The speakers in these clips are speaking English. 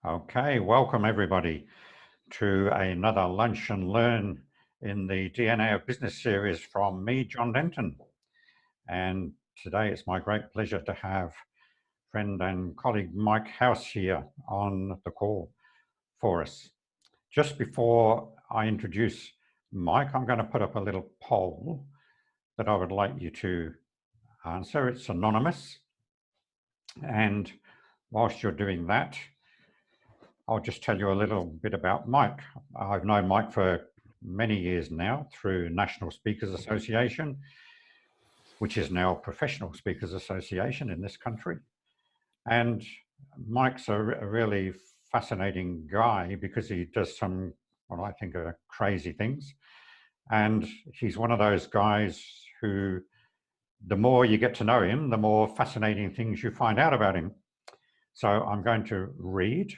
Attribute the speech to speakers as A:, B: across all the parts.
A: Okay, welcome everybody to another Lunch and Learn in the DNA of Business series from me, John Denton. And today it's my great pleasure to have friend and colleague Mikw here on the call for us. Just before I introduce Mike, I'm going to put up a little poll that I would like you to answer. It's anonymous. And whilst you're doing that, I'll just tell you a little bit about Mike. I've known Mike for many years now through National Speakers Association, which is now Professional Speakers Association in this country. And Mike's a really fascinating guy because he does some, what I think are crazy things. And he's one of those guys who, the more you get to know him, the more fascinating things you find out about him. So I'm going to read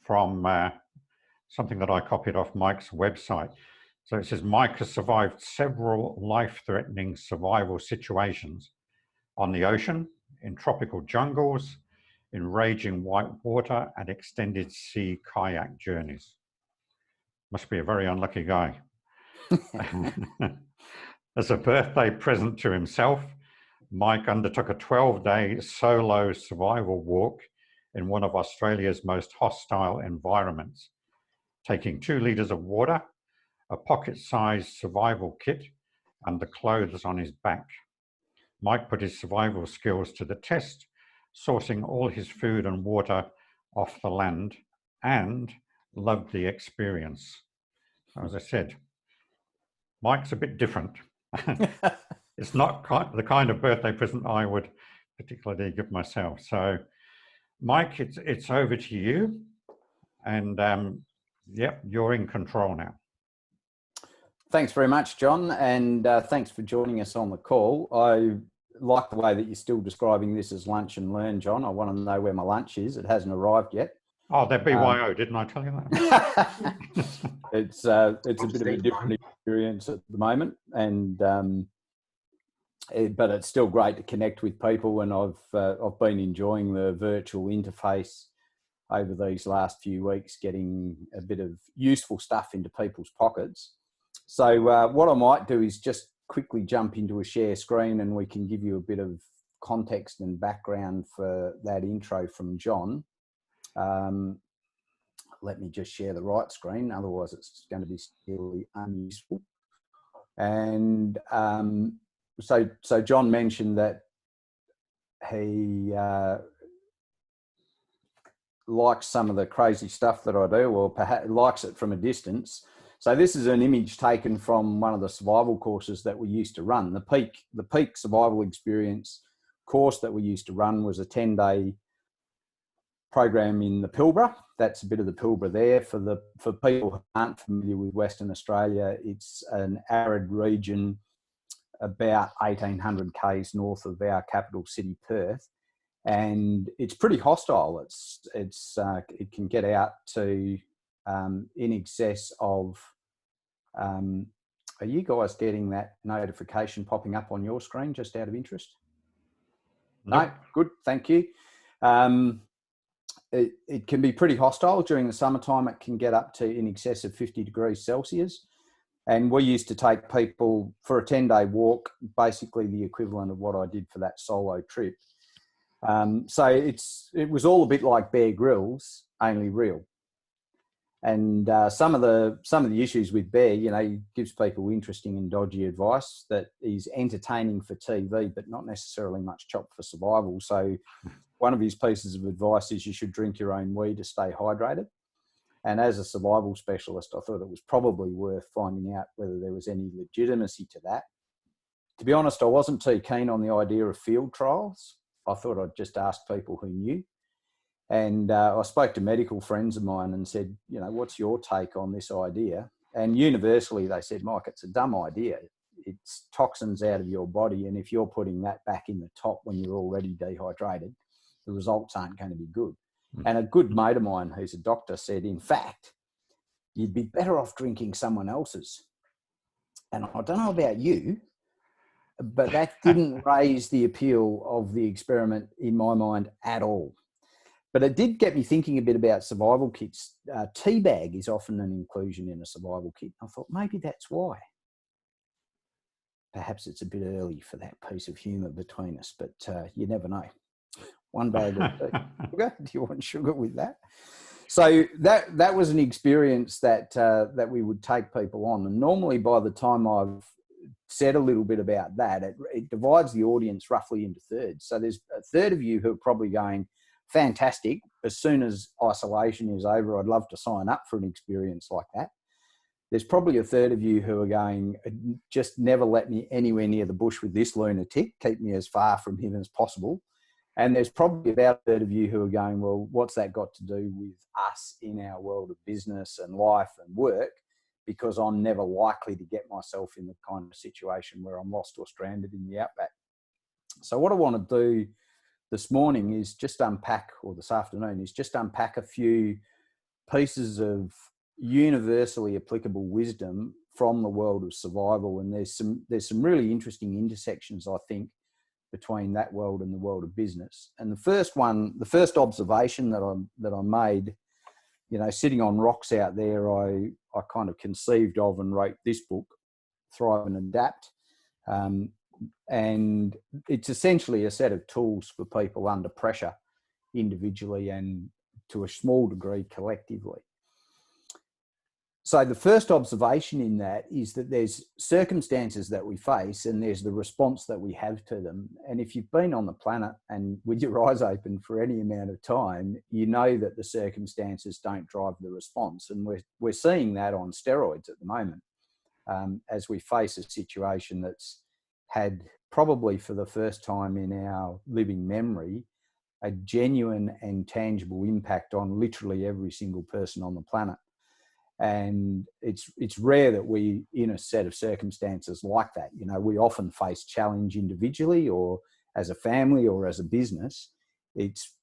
A: from something that I copied off Mike's website. So it says, Mike has survived several life-threatening survival situations on the ocean, in tropical jungles, in raging white water, and extended sea kayak journeys. Must be a very unlucky guy. As a birthday present to himself, Mike undertook a 12-day solo survival walk in one of Australia's most hostile environments, taking 2 litres of water, a pocket-sized survival kit, and the clothes on his back. Mike put his survival skills to the test, sourcing all his food and water off the land, and loved the experience. As I said, Mike's a bit different. It's not the kind of birthday present I would particularly give myself. So, Mike, it's over to you, and yep, you're in control now.
B: Thanks very much, John, and thanks for joining us on the call. I like the way that you're still describing this as lunch and learn, John. I want to know where my lunch is. It hasn't arrived yet.
A: Oh, they're BYO, didn't I tell you that?
B: It's a bit of a different experience at the moment, and but it's still great to connect with people, and I've been enjoying the virtual interface over these last few weeks, getting a bit of useful stuff into people's pockets. So what I might do is just quickly jump into a share screen, and we can give you a bit of context and background for that intro from John. Let me just share the right screen, otherwise it's going to be really unuseful. And so John mentioned that he likes some of the crazy stuff that I do, or perhaps likes it from a distance. So this is an image taken from one of the survival courses that we used to run. The peak survival experience course that we used to run was a 10-day program in the Pilbara. That's a bit of the Pilbara there. For people who aren't familiar with Western Australia, it's an arid region about 1,800 k's north of our capital city, Perth, and it's pretty hostile. It can get out to in excess of. Are you guys getting that notification popping up on your screen, just out of interest?
A: Nope.
B: No, good, thank you. It can be pretty hostile during the summertime. It can get up to in excess of 50 degrees Celsius. And we used to take people for a 10-day walk, basically the equivalent of what I did for that solo trip. So it was all a bit like Bear Grylls, only real. And some of the issues with Bear, he gives people interesting and dodgy advice that is entertaining for TV, but not necessarily much chop for survival. So one of his pieces of advice is you should drink your own wee to stay hydrated. And as a survival specialist, I thought it was probably worth finding out whether there was any legitimacy to that. To be honest, I wasn't too keen on the idea of field trials. I thought I'd just ask people who knew. And I spoke to medical friends of mine and said, what's your take on this idea? And universally, they said, Mike, it's a dumb idea. It's toxins out of your body. And if you're putting that back in the top when you're already dehydrated, the results aren't going to be good. And a good mate of mine who's a doctor said, in fact, you'd be better off drinking someone else's. And I don't know about you, but that didn't raise the appeal of the experiment in my mind at all. But it did get me thinking a bit about survival kits. Teabag is often an inclusion in a survival kit. I thought maybe that's why. Perhaps it's a bit early for that piece of humour between us, but you never know. One bag of sugar. Do you want sugar with that? So that was an experience that that we would take people on. And normally by the time I've said a little bit about that, it divides the audience roughly into thirds. So there's a third of you who are probably going, fantastic. As soon as isolation is over, I'd love to sign up for an experience like that. There's probably a third of you who are going, just never let me anywhere near the bush with this lunatic, keep me as far from him as possible. And there's probably about a third of you who are going, well, what's that got to do with us in our world of business and life and work? Because I'm never likely to get myself in the kind of situation where I'm lost or stranded in the outback. So what I want to do this morning is just unpack, or this afternoon, is just unpack a few pieces of universally applicable wisdom from the world of survival. And there's some really interesting intersections, I think, between that world and the world of business. And the first observation that I made, sitting on rocks out there, I kind of conceived of and wrote this book, Thrive and Adapt. And it's essentially a set of tools for people under pressure, individually and to a small degree collectively. So the first observation in that is that there's circumstances that we face and there's the response that we have to them. And if you've been on the planet and with your eyes open for any amount of time, you know that the circumstances don't drive the response. And we're seeing that on steroids at the moment, as we face a situation that's had, probably for the first time in our living memory, a genuine and tangible impact on literally every single person on the planet. And it's rare that we, in a set of circumstances like that, we often face challenge individually or as a family or as a business. It's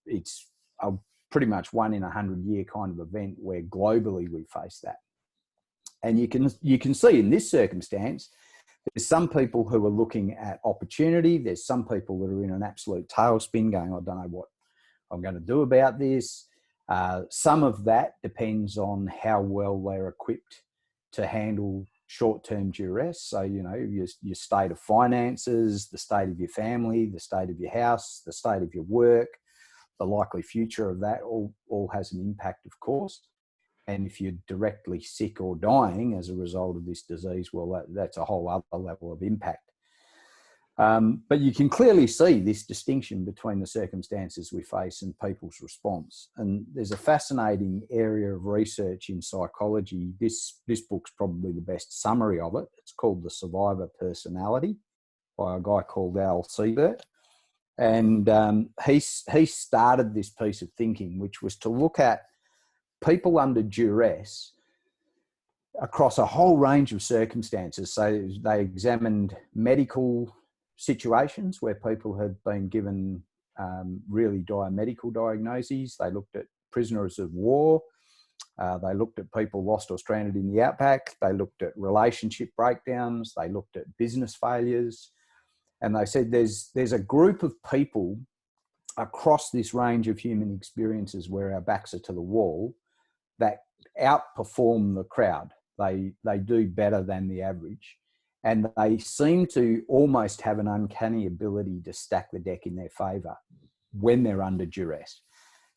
B: a pretty much 1 in 100-year kind of event where globally we face that. And you can see in this circumstance, there's some people who are looking at opportunity. There's some people that are in an absolute tailspin going, I don't know what I'm going to do about this. Some of that depends on how well they're equipped to handle short-term duress. So, your state of finances, the state of your family, the state of your house, the state of your work, the likely future of that all has an impact, of course. And if you're directly sick or dying as a result of this disease, well, that's a whole other level of impact. But you can clearly see this distinction between the circumstances we face and people's response. And there's a fascinating area of research in psychology. This book's probably the best summary of it. It's called The Survivor Personality by a guy called Al Siebert. And he started this piece of thinking, which was to look at people under duress across a whole range of circumstances. So they examined medical situations where people had been given really dire medical diagnoses. They looked at prisoners of war. They looked at people lost or stranded in the outback. They looked at relationship breakdowns. They looked at business failures. And they said there's a group of people across this range of human experiences where our backs are to the wall that outperform the crowd. They do better than the average. And they seem to almost have an uncanny ability to stack the deck in their favour when they're under duress.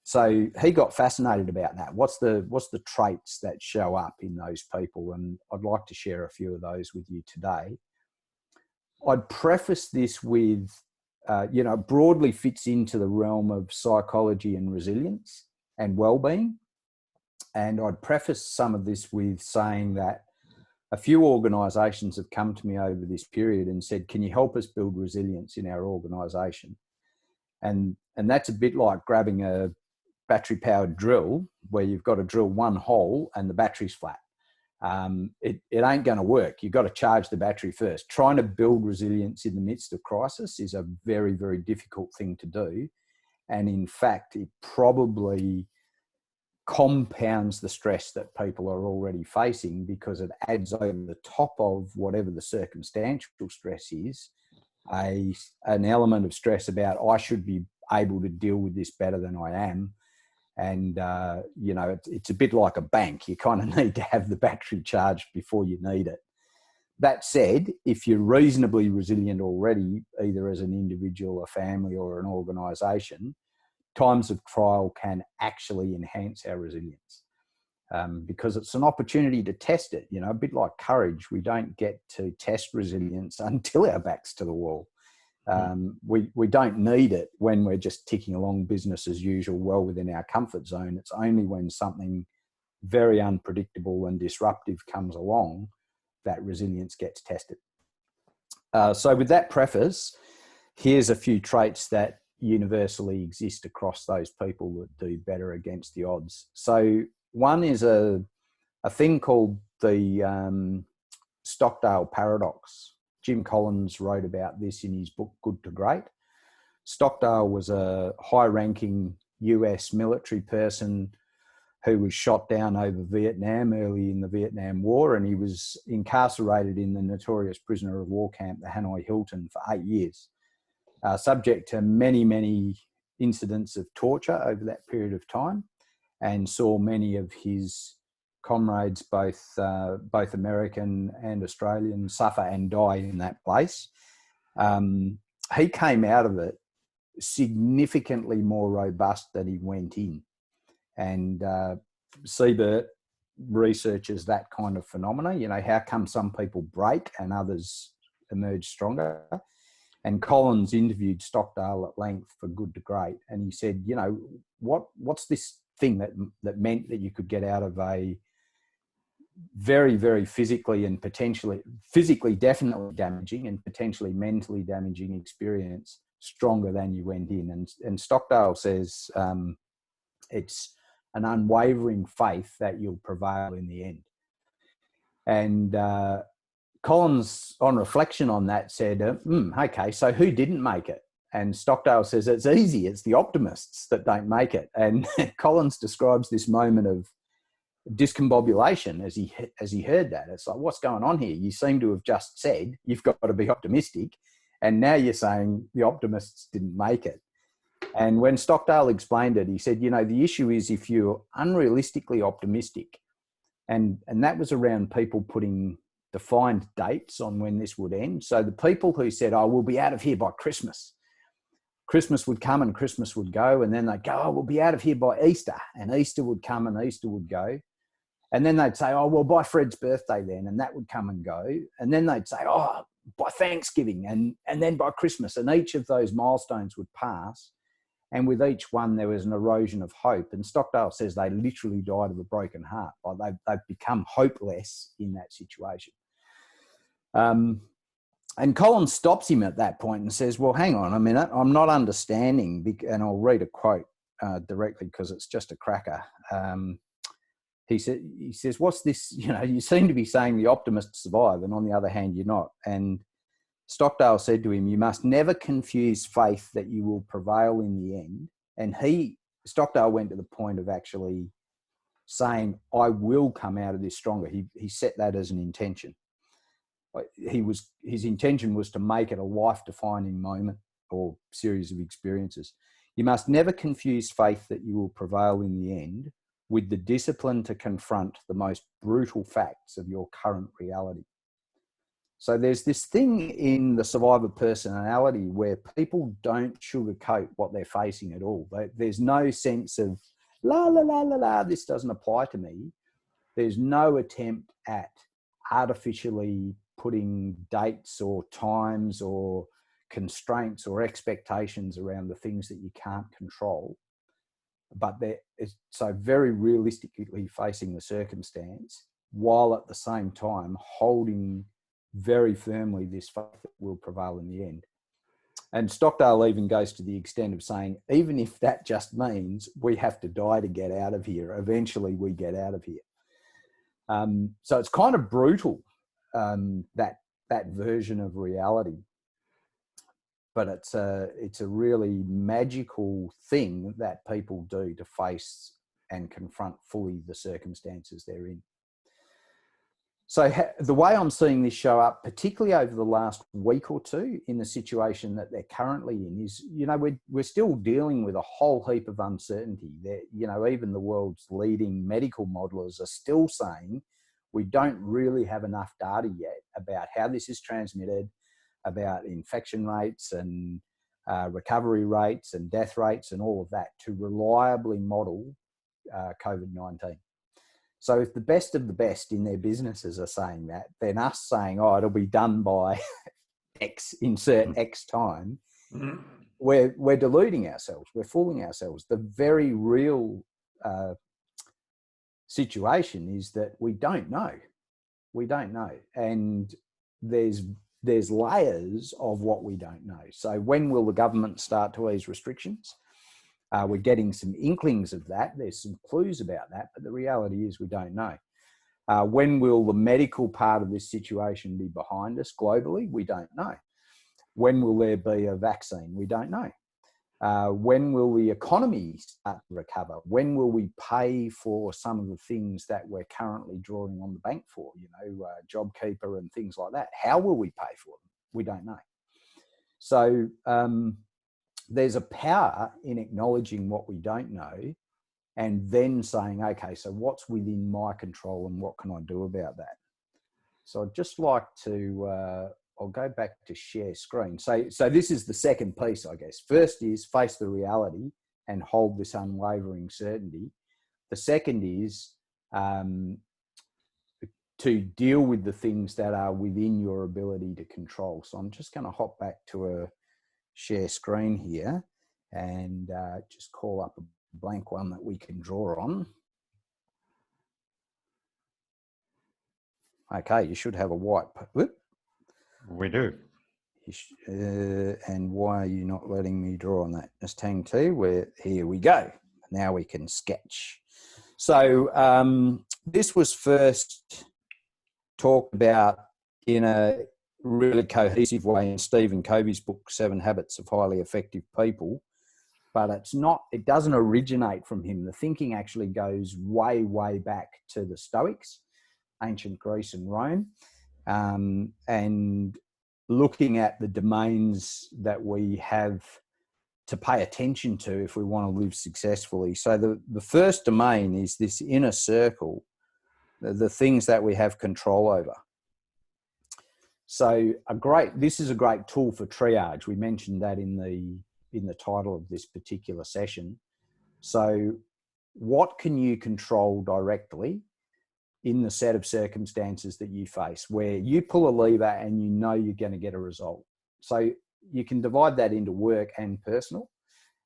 B: So he got fascinated about that. What's the traits that show up in those people? And I'd like to share a few of those with you today. I'd preface this with, broadly fits into the realm of psychology and resilience and well-being. And I'd preface some of this with saying that a few organisations have come to me over this period and said, can you help us build resilience in our organisation? And that's a bit like grabbing a battery-powered drill where you've got to drill one hole and the battery's flat. It ain't going to work. You've got to charge the battery first. Trying to build resilience in the midst of crisis is a very, very difficult thing to do. And in fact, it probably compounds the stress that people are already facing because it adds over the top of whatever the circumstantial stress is, an element of stress about I should be able to deal with this better than I am. And, you know, it's a bit like a bank. You kind of need to have the battery charged before you need it. That said, if you're reasonably resilient already, either as an individual, a family, or an organisation, times of trial can actually enhance our resilience, because it's an opportunity to test it. You know, a bit like courage. We don't get to test resilience until our back's to the wall. We don't need it when we're just ticking along business as usual, well within our comfort zone. It's only when something very unpredictable and disruptive comes along that resilience gets tested. So with that preface, here's a few traits that universally exist across those people that do better against the odds. So one is a thing called the Stockdale paradox. Jim Collins wrote about this in his book, Good to Great. Stockdale was a high-ranking US military person who was shot down over Vietnam early in the Vietnam War, and he was incarcerated in the notorious prisoner of war camp, the Hanoi Hilton, for 8 years, subject to many, many incidents of torture over that period of time, and saw many of his comrades, both American and Australian, suffer and die in that place. He came out of it significantly more robust than he went in. And Siebert researches that kind of phenomena. You know, how come some people break and others emerge stronger? And Collins interviewed Stockdale at length for Good to Great, and he said, you know, what's this thing that meant that you could get out of a very, very physically definitely damaging and potentially mentally damaging experience stronger than you went in? And Stockdale says it's an unwavering faith that you'll prevail in the end. And Collins, on reflection on that, said, okay, so who didn't make it? And Stockdale says, it's easy. It's the optimists that don't make it. And Collins describes this moment of discombobulation as he heard that. It's like, what's going on here? You seem to have just said you've got to be optimistic, and now you're saying the optimists didn't make it. And when Stockdale explained it, he said, you know, the issue is if you're unrealistically optimistic, and that was around people putting defined dates on when this would end. So the people who said, oh, we'll be out of here by Christmas. Christmas would come and Christmas would go, and then they'd go, oh, we'll be out of here by Easter, and Easter would come and Easter would go. And then they'd say, oh, well, by Fred's birthday then, and that would come and go. And then they'd say, oh, by Thanksgiving, and then by Christmas. And each of those milestones would pass. And with each one, there was an erosion of hope. And Stockdale says they literally died of a broken heart. Like they've become hopeless in that situation. And Collins stops him at that point and says, well, hang on a minute, I'm not understanding. And I'll read a quote directly because it's just a cracker. He says, what's this? You know, you seem to be saying the optimists survive, and on the other hand, you're not. And Stockdale said to him, you must never confuse faith that you will prevail in the end. And Stockdale went to the point of actually saying, I will come out of this stronger. He set that as an intention. His intention was to make it a life-defining moment or series of experiences. You must never confuse faith that you will prevail in the end with the discipline to confront the most brutal facts of your current reality. So there's this thing in the survivor personality where people don't sugarcoat what they're facing at all. There's no sense of, la, la, la, la, la, this doesn't apply to me. There's no attempt at artificially putting dates or times or constraints or expectations around the things that you can't control. But it's so very realistically facing the circumstance while at the same time holding very firmly this faith that will prevail in the end. And Stockdale even goes to the extent of saying, even if that just means we have to die to get out of here, eventually we get out of here. So it's kind of brutal, that version of reality. But it's a really magical thing that people do to face and confront fully the circumstances they're in. So the way I'm seeing this show up, particularly over the last week or two in the situation that they're currently in, is, you know, we're still dealing with a whole heap of uncertainty. That, you know, even the world's leading medical modelers are still saying we don't really have enough data yet about how this is transmitted, about infection rates and recovery rates and death rates and all of that to reliably model COVID-19. So if the best of the best in their businesses are saying that, then us saying, oh, it'll be done by X, insert X time, we're deluding ourselves. We're fooling ourselves. The very real situation is that we don't know. We don't know. And there's layers of what we don't know. So when will the government start to ease restrictions? We're getting some inklings of that. There's some clues about that, but the reality is we don't know. When will the medical part of this situation be behind us globally? We don't know. When will there be a vaccine? We don't know. When will the economy start to recover? When will we pay for some of the things that we're currently drawing on the bank for, you know, JobKeeper and things like that? How will we pay for them? We don't know. So there's a power in acknowledging what we don't know and then saying, okay, so what's within my control and what can I do about that? So I'd just like to, I'll go back to share screen. So this is the second piece, I guess. First is face the reality and hold this unwavering certainty. The second is to deal with the things that are within your ability to control. So I'm just going to hop back to a share screen here and just call up a blank one that we can draw on. Okay, you should have a white. Whoop.
A: We do.
B: And why are you not letting me draw on that? Just hang to. Here we go. Now we can sketch. So this was first talked about in a really cohesive way in Stephen Covey's book, 7 Habits of Highly Effective People. But it doesn't originate from him. The thinking actually goes way, way back to the Stoics, ancient Greece and Rome, and looking at the domains that we have to pay attention to if we want to live successfully. So the first domain is this inner circle, the things that we have control over. So this is a great tool for triage. We mentioned that in the title of this particular session. So what can you control directly in the set of circumstances that you face, where you pull a lever and you know you're going to get a result? So you can divide that into work and personal.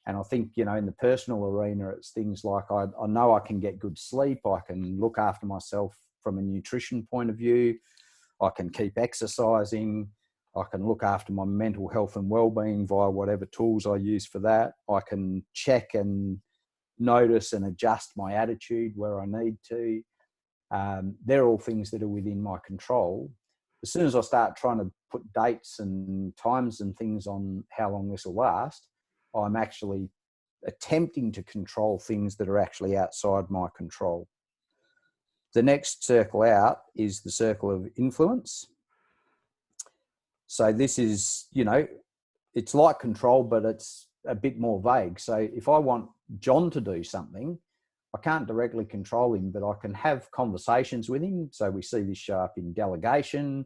B: And I think, you know, in the personal arena, it's things like I know I can get good sleep. I can look after myself from a nutrition point of view. I can keep exercising. I can look after my mental health and well-being via whatever tools I use for that. I can check and notice and adjust my attitude where I need to. They're all things that are within my control. As soon as I start trying to put dates and times and things on how long this will last, I'm actually attempting to control things that are actually outside my control. The next circle out is the circle of influence. So this is, you know, it's like control, but it's a bit more vague. So if I want John to do something, I can't directly control him, but I can have conversations with him. So we see this show up in delegation,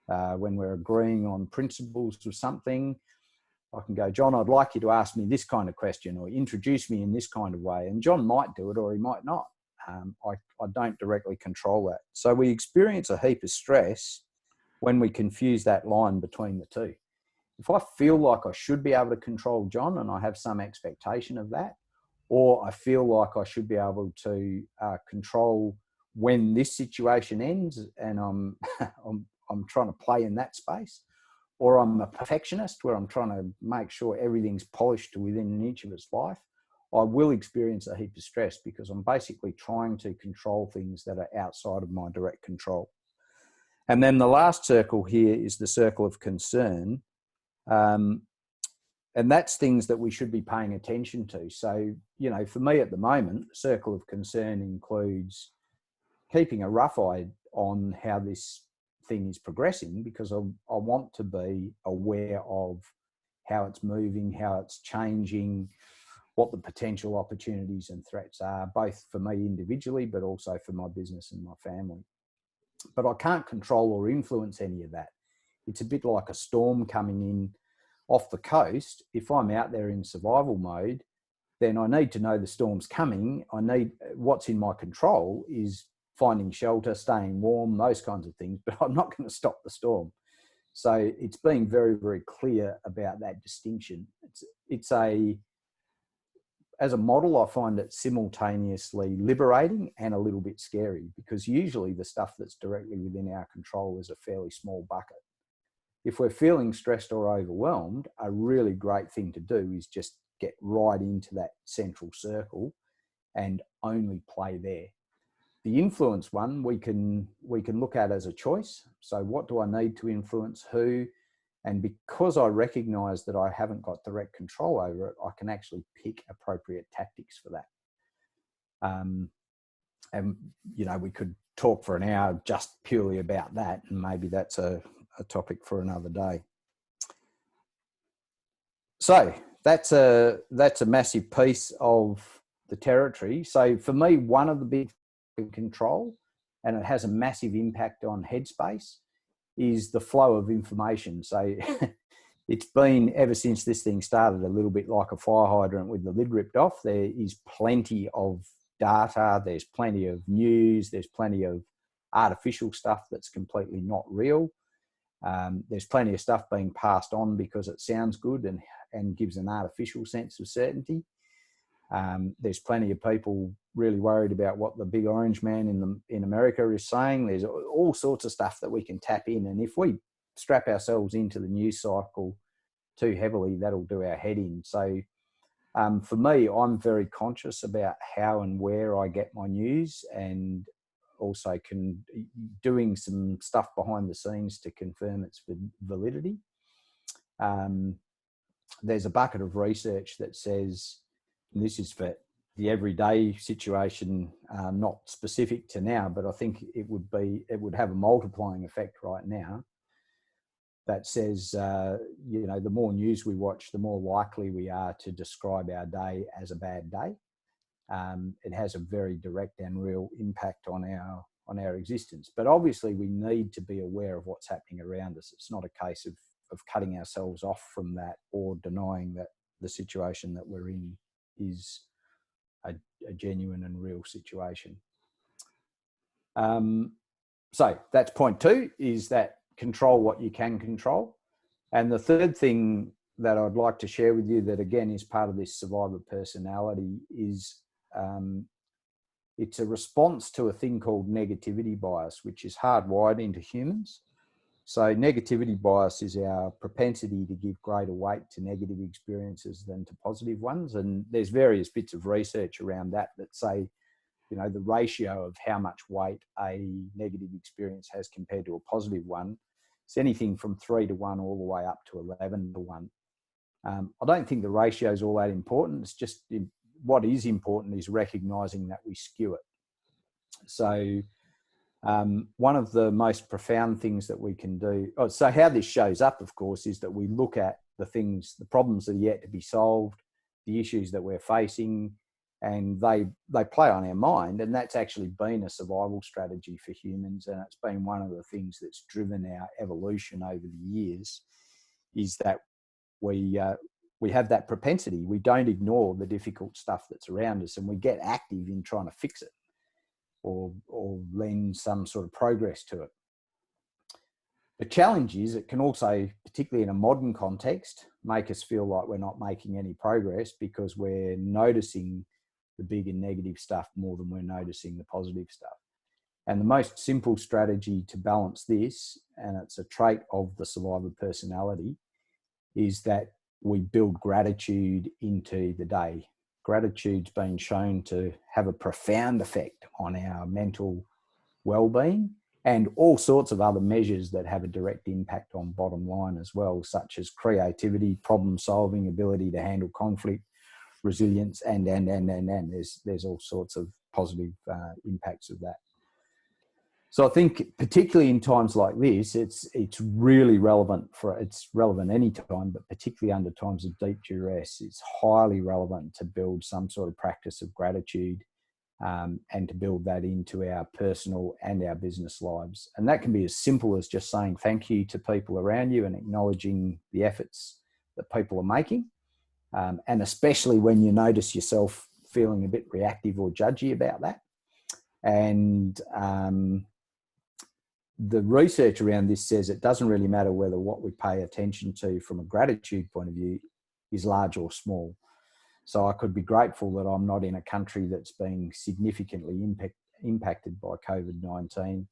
B: when we're agreeing on principles of something. I can go, John, I'd like you to ask me this kind of question or introduce me in this kind of way. And John might do it or he might not. I don't directly control that. So we experience a heap of stress when we confuse that line between the two. If I feel like I should be able to control John and I have some expectation of that, or I feel like I should be able to control when this situation ends and I'm trying to play in that space, or I'm a perfectionist where I'm trying to make sure everything's polished to within an inch of its life, I will experience a heap of stress because I'm basically trying to control things that are outside of my direct control. And then the last circle here is the circle of concern. And that's things that we should be paying attention to. So, you know, for me at the moment, the circle of concern includes keeping a rough on how this thing is progressing, because I want to be aware of how it's moving, how it's changing, what the potential opportunities and threats are, both for me individually, but also for my business and my family. But I can't control or influence any of that. It's a bit like a storm coming in off the coast. If I'm out there in survival mode, then I need to know the storm's coming. What's in my control is finding shelter, staying warm, those kinds of things, but I'm not going to stop the storm. So it's being very, very clear about that distinction. As a model, I find it simultaneously liberating and a little bit scary, because usually the stuff that's directly within our control is a fairly small bucket. If we're feeling stressed or overwhelmed, a really great thing to do is just get right into that central circle and only play there. The influence one, we can look at as a choice. So what do I need to influence who? And because I recognize that I haven't got direct control over it, I can actually pick appropriate tactics for that. And, we could talk for an hour just purely about that, and maybe that's a topic for another day. So that's a massive piece of the territory. So for me, one of the big control, and it has a massive impact on headspace, is the flow of information. So it's been, ever since this thing started, a little bit like a fire hydrant with the lid ripped off. There is plenty of data, there's plenty of news, there's plenty of artificial stuff that's completely not real. There's plenty of stuff being passed on because it sounds good and gives an artificial sense of certainty. There's plenty of people really worried about what the big orange man in America is saying. There's all sorts of stuff that we can tap in, and if we strap ourselves into the news cycle too heavily, that'll do our head in. So for me, I'm very conscious about how and where I get my news, and also doing some stuff behind the scenes to confirm its validity. There's a bucket of research that says, and this is for the everyday situation, not specific to now, but I think it would have a multiplying effect right now, that says, the more news we watch, the more likely we are to describe our day as a bad day. It has a very direct and real impact on our existence. But obviously we need to be aware of what's happening around us. It's not a case of cutting ourselves off from that or denying that the situation that we're in is a genuine and real situation. So that's point 2, is that control what you can control. And the third thing that I'd like to share with you, that again is part of this survivor personality, is it's a response to a thing called negativity bias, which is hardwired into humans. So negativity bias is our propensity to give greater weight to negative experiences than to positive ones. And there's various bits of research around that say, the ratio of how much weight a negative experience has compared to a positive one, it's anything from 3 to 1 all the way up to 11 to 1. I don't think the ratio is all that important. It's just what is important is recognizing that we skew it. So one of the most profound things that we can do, so how this shows up, of course, is that we look at the problems that are yet to be solved, the issues that we're facing, and they play on our mind. And that's actually been a survival strategy for humans, and it's been one of the things that's driven our evolution over the years, is that we have that propensity. We don't ignore the difficult stuff that's around us, and we get active in trying to fix it or lend some sort of progress to it. The challenge is it can also, particularly in a modern context, make us feel like we're not making any progress because we're noticing the big and negative stuff more than we're noticing the positive stuff. And the most simple strategy to balance this, and it's a trait of the survivor personality, is that we build gratitude into the day. Gratitude's been shown to have a profound effect on our mental well-being, and all sorts of other measures that have a direct impact on bottom line as well, such as creativity, problem solving, ability to handle conflict, resilience, and there's all sorts of positive impacts of that. So I think particularly in times like this, it's really relevant it's relevant any time, but particularly under times of deep duress, it's highly relevant to build some sort of practice of gratitude, and to build that into our personal and our business lives. And that can be as simple as just saying thank you to people around you and acknowledging the efforts that people are making. And especially when you notice yourself feeling a bit reactive or judgy about that. And the research around this says it doesn't really matter whether what we pay attention to from a gratitude point of view is large or small. So I could be grateful that I'm not in a country that's being significantly impacted by COVID-19,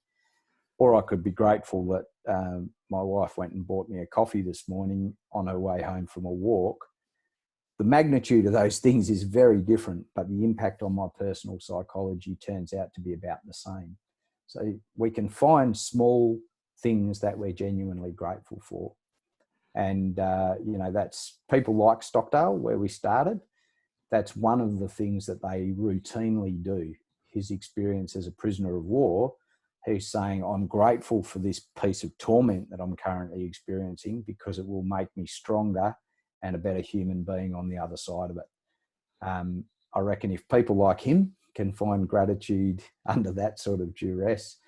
B: or I could be grateful that my wife went and bought me a coffee this morning on her way home from a walk. The magnitude of those things is very different, but the impact on my personal psychology turns out to be about the same. So we can find small things that we're genuinely grateful for. And, that's people like Stockdale, where we started. That's one of the things that they routinely do. His experience as a prisoner of war, he's saying, I'm grateful for this piece of torment that I'm currently experiencing because it will make me stronger and a better human being on the other side of it. I reckon if people like him can find gratitude under that sort of duress,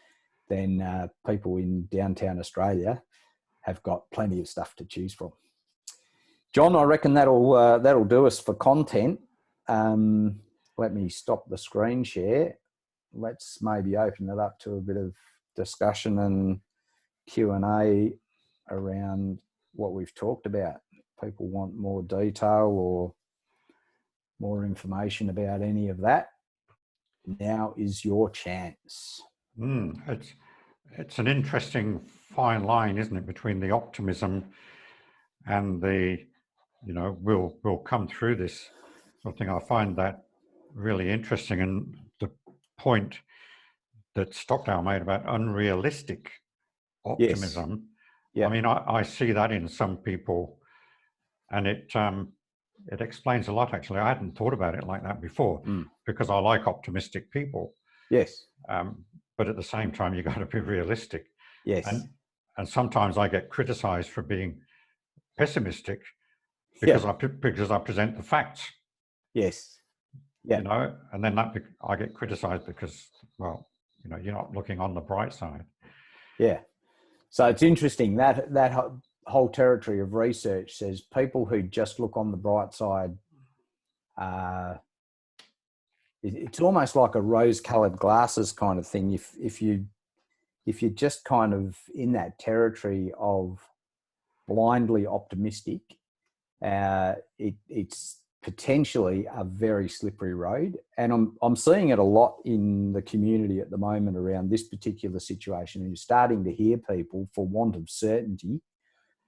B: then people in downtown Australia have got plenty of stuff to choose from. John, I reckon that'll do us for content. Let me stop the screen share. Let's maybe open it up to a bit of discussion and Q&A around what we've talked about. People want more detail or more information about any of that, now is your chance.
A: It's an interesting fine line, isn't it, between the optimism and the, we'll come through this sort of thing. I find that really interesting, and the point that Stockdale made about unrealistic optimism.
B: Yes.
A: I mean, I see that in some people, and it explains a lot, actually. I hadn't thought about it like that before, because I like optimistic people.
B: Yes.
A: But at the same time, you've got to be realistic.
B: Yes.
A: And sometimes I get criticized for being pessimistic because I present the facts.
B: Yes. Yeah.
A: And then I get criticized because, well, you're not looking on the bright side.
B: Yeah. So it's interesting that whole territory of research says people who just look on the bright side, it's almost like a rose-colored glasses kind of thing. If you're just kind of in that territory of blindly optimistic, it's potentially a very slippery road. And I'm seeing it a lot in the community at the moment around this particular situation. And you're starting to hear people, for want of certainty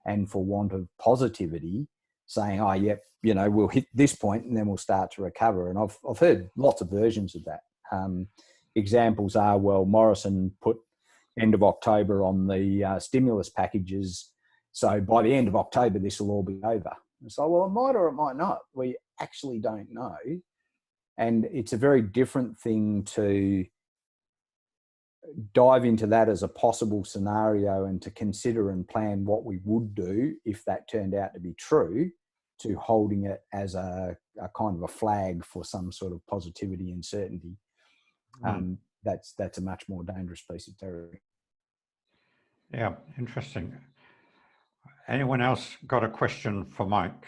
B: and for want of positivity, saying, oh, yep, we'll hit this point and then we'll start to recover. And I've heard lots of versions of that. Examples are, well, Morrison put end of October on the stimulus packages, so by the end of October, this will all be over. So, well, it might or it might not. We actually don't know. And it's a very different thing to dive into that as a possible scenario and to consider and plan what we would do if that turned out to be true, to holding it as a kind of a flag for some sort of positivity and certainty. That's a much more dangerous piece of territory.
A: Yeah, interesting. Anyone else got a question for Mike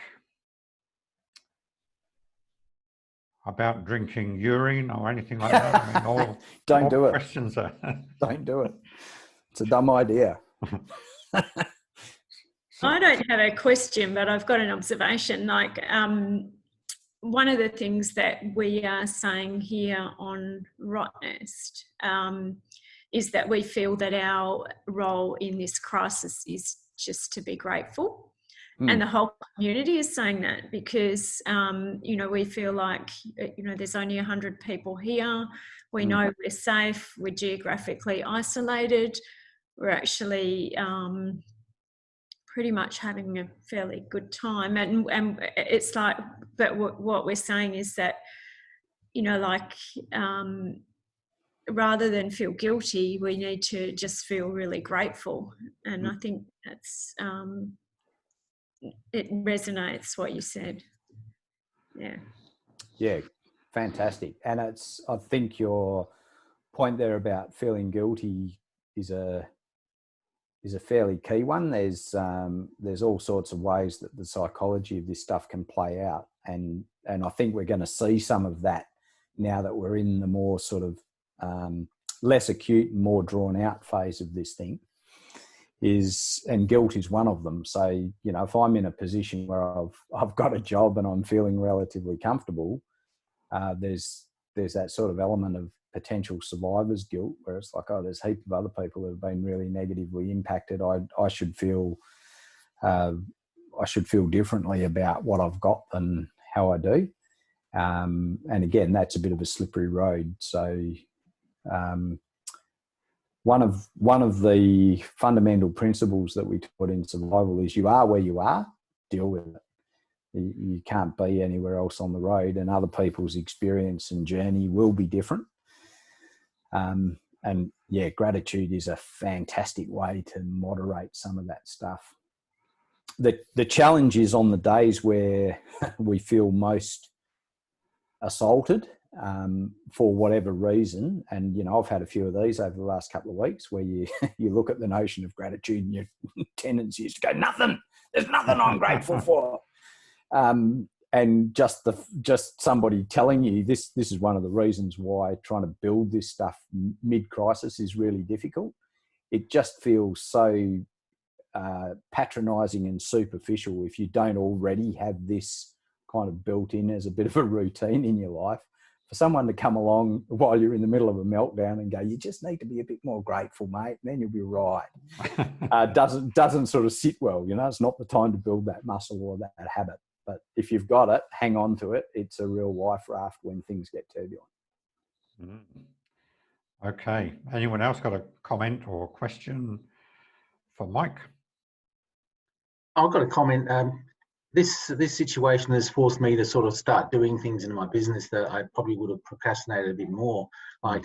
A: about drinking urine or anything like that? I mean,
B: Don't do it.
A: Questions are
B: Don't do it. It's a dumb idea.
C: I don't have a question, but I've got an observation. Like, one of the things that we are saying here on Rottnest is that we feel that our role in this crisis is just to be grateful. And the whole community is saying that because, we feel like, there's only 100 people here. We know we're safe. We're geographically isolated. We're actually pretty much having a fairly good time. And it's like, but what we're saying is that, rather than feel guilty, we need to just feel really grateful. And I think that's, it resonates what you said. Yeah.
B: Yeah, fantastic. And I think your point there about feeling guilty is a fairly key one. There's all sorts of ways that the psychology of this stuff can play out, and I think we're going to see some of that now that we're in the more sort of less acute and more drawn out phase of this thing. And guilt is one of them. So, you know, if I'm in a position where I've got a job and I'm feeling relatively comfortable, there's that sort of element of potential survivor's guilt, where it's like, oh, there's a heap of other people who have been really negatively impacted. I should feel differently about what I've got than how I do. And again, that's a bit of a slippery road. So one of the fundamental principles that we taught in survival is you are where you are, deal with it. You can't be anywhere else on the road, and other people's experience and journey will be different. And yeah, gratitude is a fantastic way to moderate some of that stuff. The challenge is on the days where we feel most assaulted for whatever reason. And, you know, I've had a few of these over the last couple of weeks where you look at the notion of gratitude and your tendency is to go, there's nothing I'm grateful for. And just somebody telling you this is one of the reasons why trying to build this stuff mid-crisis is really difficult. It just feels so patronizing and superficial if you don't already have this kind of built in as a bit of a routine in your life. For someone to come along while you're in the middle of a meltdown and go, you just need to be a bit more grateful, mate, and then you'll be right. Doesn't sort of sit well. You know, it's not the time to build that muscle or that habit. But if you've got it, hang on to it. It's a real life raft when things get turbulent.
A: Okay. Anyone else got a comment or question for Mike?
D: I've got a comment. This situation has forced me to sort of start doing things in my business that I probably would have procrastinated a bit more, like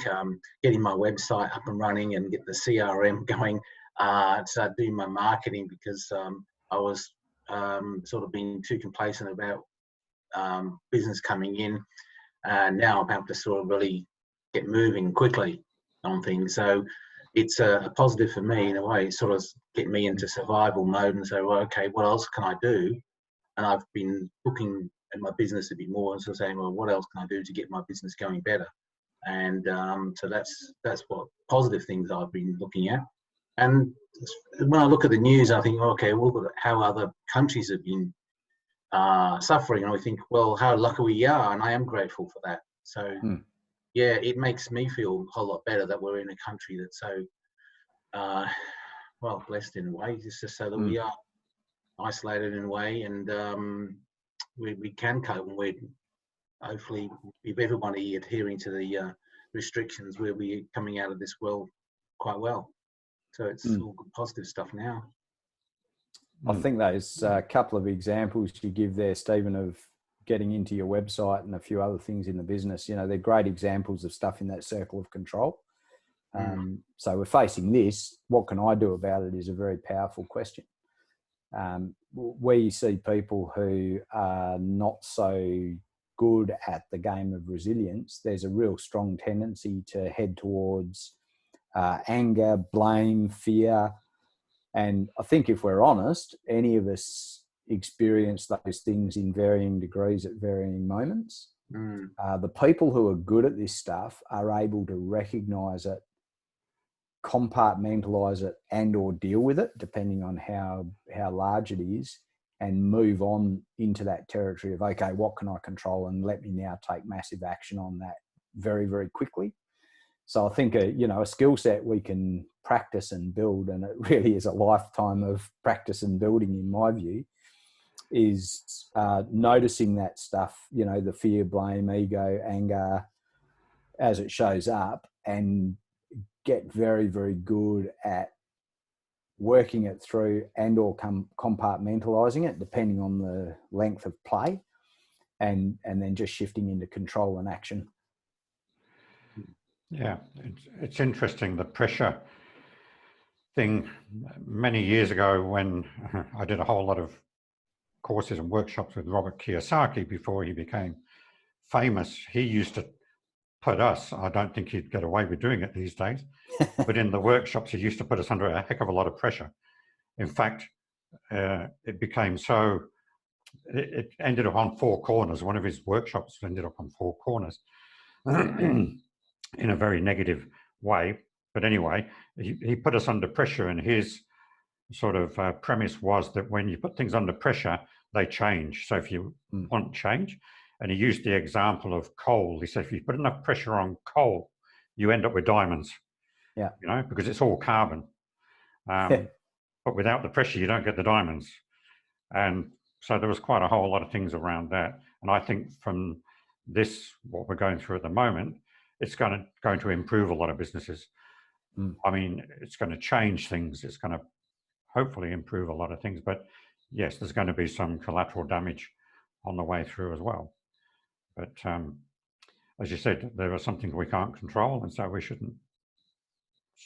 D: getting my website up and running and get the CRM going, start doing my marketing, because I was sort of being too complacent about business coming in. And now I'm able to sort of really get moving quickly on things. So it's a positive for me in a way. It sort of get me into survival mode and say, well, okay, what else can I do? And I've been looking at my business a bit more and sort of saying, well, what else can I do to get my business going better? And so that's what positive things I've been looking at. And when I look at the news, I think, okay, well, look at how other countries have been suffering, and I think, well, how lucky we are, and I am grateful for that. So, yeah, it makes me feel a whole lot better that we're in a country that's so, well, blessed in a way. It's just so that we are isolated in a way, and we can cope, and we're hopefully, if everybody adhering to the restrictions, we'll be coming out of this world quite well. So it's all good, positive stuff now.
B: I think those couple of examples you give there, Stephen, of getting into your website and a few other things in the business, you know, they're great examples of stuff in that circle of control. So we're facing this. What can I do about it is a very powerful question. Where you see people who are not so good at the game of resilience, there's a real strong tendency to head towards anger, blame, fear. And I think if we're honest, any of us experience those things in varying degrees at varying moments. The people who are good at this stuff are able to recognize it, compartmentalize it, and or deal with it, depending on how large it is, and move on into that territory of, okay, what can I control, and let me now take massive action on that very, very quickly. So I think a skill set we can practice and build, and it really is a lifetime of practice and building, in my view, is noticing that stuff, you know, the fear, blame, ego, anger, as it shows up, and get very, very good at working it through and or compartmentalizing it, depending on the length of play, and then just shifting into control and action.
A: Yeah, it's interesting, the pressure thing. Many years ago when I did a whole lot of courses and workshops with Robert Kiyosaki before he became famous, he used to put us, I don't think he'd get away with doing it these days, but in the workshops he used to put us under a heck of a lot of pressure. In fact, it became so, it ended up on four corners. One of his workshops ended up on four corners in a very negative way. But anyway, he put us under pressure, and his sort of premise was that when you put things under pressure, they change. So if you want change, and he used the example of coal, he said, if you put enough pressure on coal, you end up with diamonds.
B: Yeah.
A: You know, because it's all carbon. But without the pressure, you don't get the diamonds. And so there was quite a whole lot of things around that. And I think from this, what we're going through at the moment, it's going to improve a lot of businesses. I mean, it's going to change things. It's going to hopefully improve a lot of things. But yes, there's going to be some collateral damage on the way through as well. But as you said, there are some things we can't control, and so we shouldn't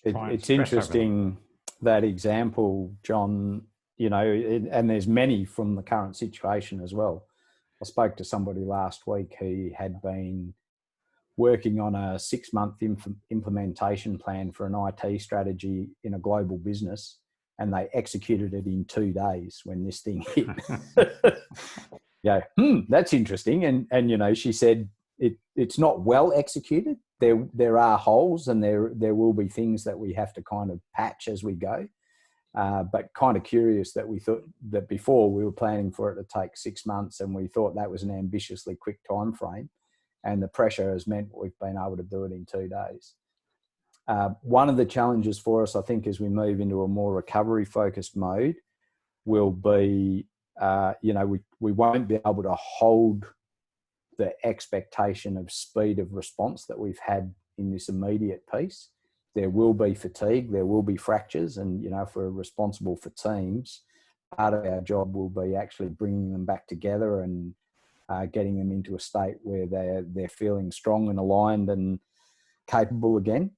A: try and
B: It's
A: stress over
B: interesting that example, John, you know, and there's many from the current situation as well. I spoke to somebody last week who had been working on a 6-month implementation plan for an IT strategy in a global business, and they executed it in 2 days when this thing hit. Yeah, that's interesting. And you know, she said it's not well executed. There are holes, and there will be things that we have to kind of patch as we go. But kind of curious that we thought that before we were planning for it to take 6 months, and we thought that was an ambitiously quick time frame, and the pressure has meant we've been able to do it in 2 days. One of the challenges for us, I think, as we move into a more recovery focused mode, will be, you know, we won't be able to hold the expectation of speed of response that we've had in this immediate piece. There will be fatigue, there will be fractures, and, you know, if we're responsible for teams, part of our job will be actually bringing them back together and getting them into a state where they're feeling strong and aligned and capable again.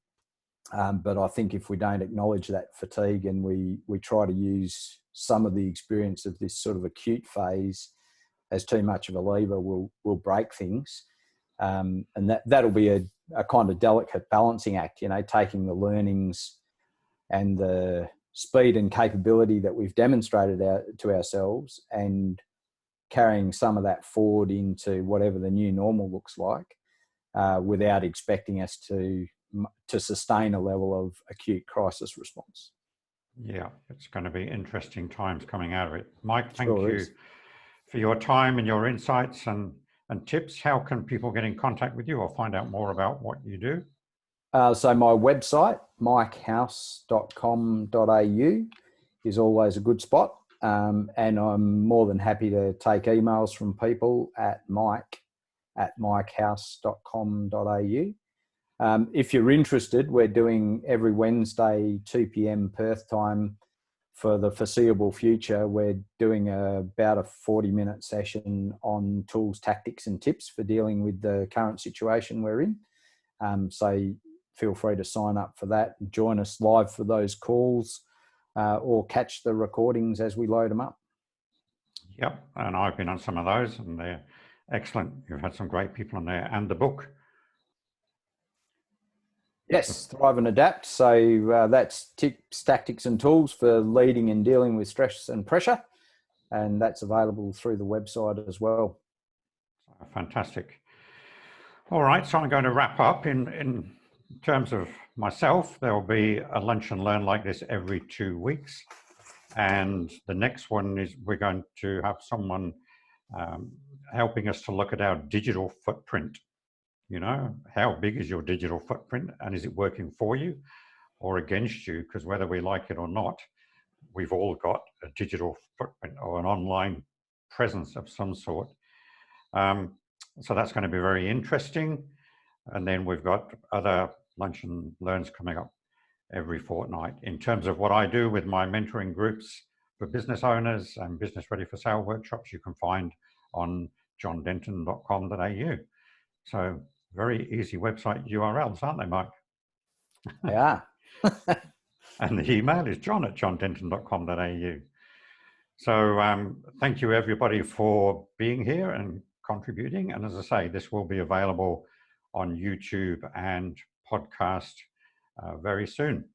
B: But I think if we don't acknowledge that fatigue, and we try to use some of the experience of this sort of acute phase as too much of a lever, will break things. And that'll be a kind of delicate balancing act, you know, taking the learnings and the speed and capability that we've demonstrated to ourselves and carrying some of that forward into whatever the new normal looks like, without expecting us to sustain a level of acute crisis response.
A: Yeah, it's going to be interesting times coming out of it. Mike, thank
B: Sure
A: you
B: is.
A: for your time and your insights and tips. How can people get in contact with you or find out more about what you do?
B: So my website, mikhouse.com.au, is always a good spot. And I'm more than happy to take emails from people at mike@mikhouse.com.au. If you're interested, we're doing every Wednesday, 2 p.m. Perth time for the foreseeable future. We're doing about a 40-minute session on tools, tactics and tips for dealing with the current situation we're in. So feel free to sign up for that and join us live for those calls, or catch the recordings as we load them up.
A: Yep, and I've been on some of those and they're excellent. You've had some great people on there, and the book.
B: Yes, Thrive and Adapt. So that's tips, tactics and tools for leading and dealing with stress and pressure. And that's available through the website as well.
A: Fantastic. All right, so I'm going to wrap up. In terms of myself, there will be a lunch and learn like this every 2 weeks. And the next one is we're going to have someone helping us to look at our digital footprint. You know, how big is your digital footprint, and is it working for you or against you? Because whether we like it or not, we've all got a digital footprint or an online presence of some sort. So that's going to be very interesting. And then we've got other lunch and learns coming up every fortnight. In terms of what I do with my mentoring groups for business owners and business ready for sale workshops, you can find on johndenton.com.au. So very easy website URLs, aren't they, Mike?
B: Yeah.
A: And the email is john@johndenton.com.au. So thank you everybody for being here and contributing. And as I say, this will be available on YouTube and podcast very soon.